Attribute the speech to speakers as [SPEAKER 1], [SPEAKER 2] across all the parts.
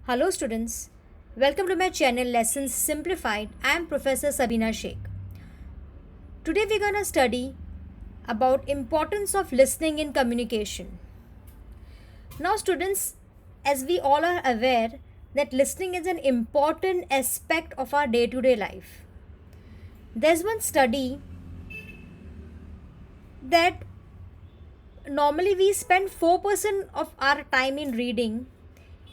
[SPEAKER 1] Hello students, welcome to my channel Lessons Simplified. I am Professor Sabina Sheikh. Today we're going to study about importance of listening in communication. Now students, as we all are aware that listening is an important aspect of our day-to-day life. There's one study that normally we spend 4% of our time in reading,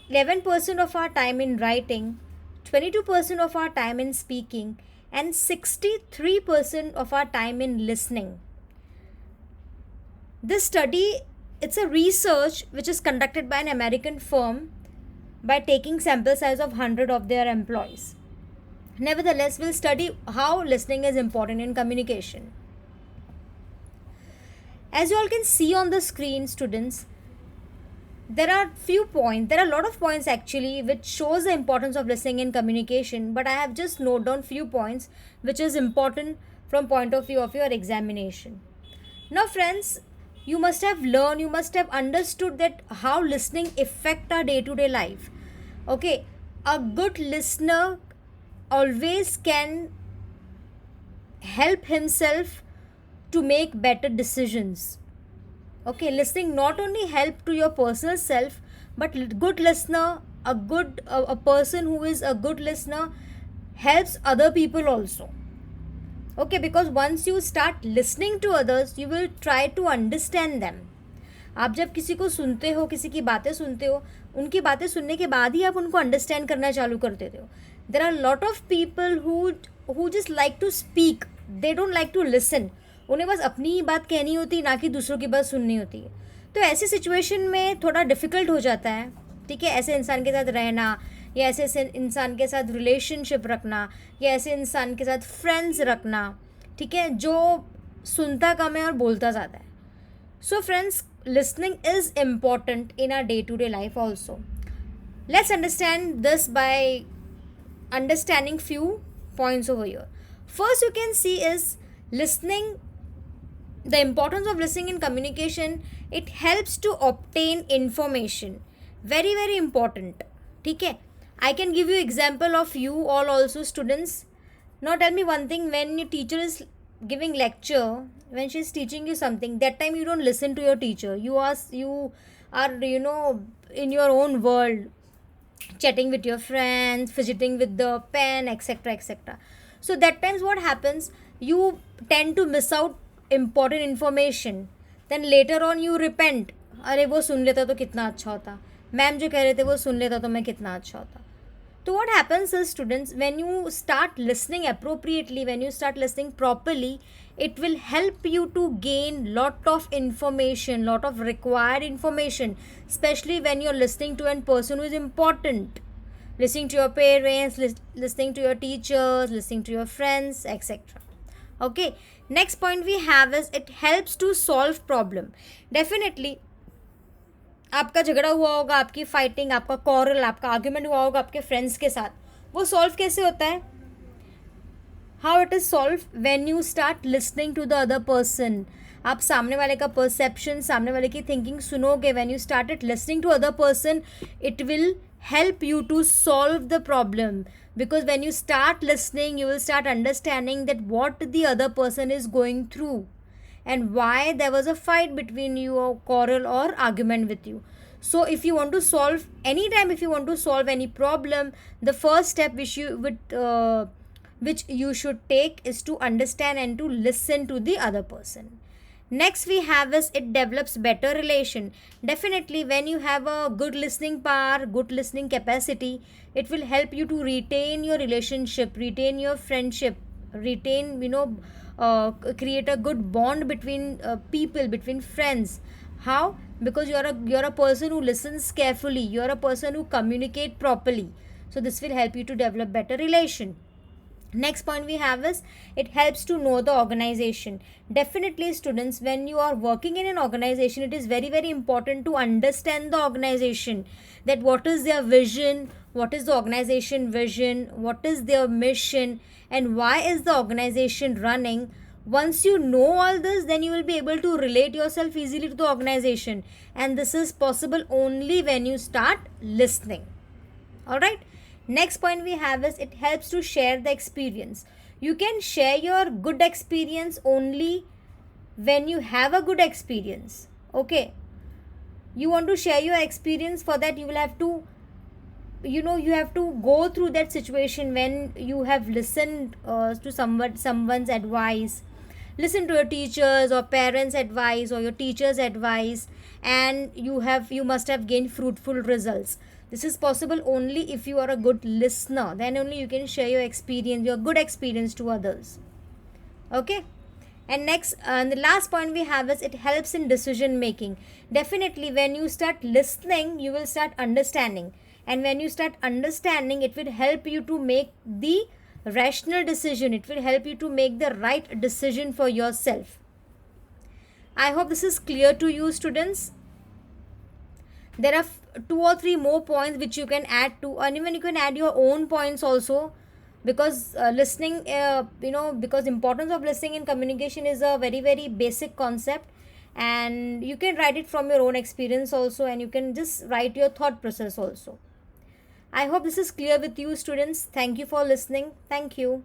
[SPEAKER 1] 11% of our time in writing, 22% of our time in speaking, and 63% of our time in listening. This study, it's a research which is conducted by an American firm by taking sample size of 100 of their employees. Nevertheless, we'll study how listening is important in communication. As you all can see on the screen, students, there are a lot of points actually which shows the importance of listening in communication, but I have just noted down few points which is important from point of view of your examination. Now friends, you must have learned, you must have understood that how listening affect our day-to-day life. Okay, a good listener always can help himself to make better decisions. Okay, listening not only help to your personal self, but good listener, a person who is a good listener helps other people also. Okay, because once you start listening to others, you will try to understand them. आप जब किसी को सुनते हो, किसी की बातें सुनते हो, उनकी बातें सुनने के बाद ही आप उनको अंडरस्टैंड करना चालू कर देते हो. There are lot of people who just like to speak, they don't like to listen. उन्हें बस अपनी ही बात कहनी होती, ना कि दूसरों की बात सुननी होती है. तो ऐसी सिचुएशन में थोड़ा डिफ़िकल्ट हो जाता है. ठीक है, ऐसे इंसान के साथ रहना, या ऐसे इंसान के साथ रिलेशनशिप रखना, या ऐसे इंसान के साथ फ्रेंड्स रखना, ठीक है, जो सुनता कम है और बोलता ज़्यादा है. So friends, listening is important in our day-to-day life also. Let's understand this by understanding few points over here. First, you can see is listening, the importance of listening in communication. It helps to obtain information. Very, very important. ठीक है, I can give you example of you all also students. Now tell me one thing, when your teacher is giving lecture, when she is teaching you something, that time you don't listen to your teacher. You are in your own world, chatting with your friends, fidgeting with the pen, etc, etc. So that times what happens, you tend to miss out important information. Then later on you repent, अरे वो सुन लेता तो कितना अच्छा होता, ma'am जो कह रहे थे वो सुन लेता तो मैं कितना अच्छा होता. So what happens is students, when you start listening appropriately, when you start listening properly, it will help you to gain lot of information, lot of required information, especially when you're listening to a person who is important. Listening to your parents, listening to your teachers, listening to your friends, etc. Okay, next point we have is it helps to solve problem. Definitely आपका झगड़ा हुआ होगा, आपकी fighting, आपका coral, आपका argument हुआ होगा आपके फ्रेंड्स के साथ. वो सॉल्व कैसे होता है? How it is solve? When you start listening to the other person. आप सामने वाले का परसेप्शन, सामने वाले की थिंकिंग सुनोगे. When you started listening to other person, it will help you to solve the problem, because when you start listening, you will start understanding that what the other person is going through and why there was a fight between you, or quarrel or argument with you. So if you want to solve if you want to solve any problem, the first step which you should take is to understand and to listen to the other person. Next we have is it develops better relation. Definitely when you have a good listening power, good listening capacity, it will help you to retain your relationship, retain your friendship, retain, create a good bond between people, between friends. How? Because you're a person who listens carefully, you're a person who communicate properly. So this will help you to develop better relation. Next point we have is it helps to know the organization. Definitely students, when you are working in an organization, it is very, very important to understand the organization, that what is their vision, what is the organization vision, what is their mission, and why is the organization running. Once you know all this, then you will be able to relate yourself easily to the organization, and this is possible only when you start listening. All right. Next point we have is it helps to share the experience. You can share your good experience only when you have a good experience. Okay. You want to share your experience, for that you will have to, you have to go through that situation when you have listened to someone's advice, listen to your teachers or parents advice or your teachers advice, and you must have gained fruitful results. This is possible only if you are a good listener, then only you can share your experience, your good experience, to others. Okay. And next, the last point we have is it helps in decision making. Definitely when you start listening, you will start understanding, and when you start understanding, it will help you to make the rational decision, it will help you to make the right decision for yourself. I hope this is clear to you, students. There are two or three more points which you can add to, and even you can add your own points also, because listening, because importance of listening in communication is a very very basic concept, and you can write it from your own experience also, and you can just write your thought process also. I hope this is clear with you, students. Thank you for listening. Thank you.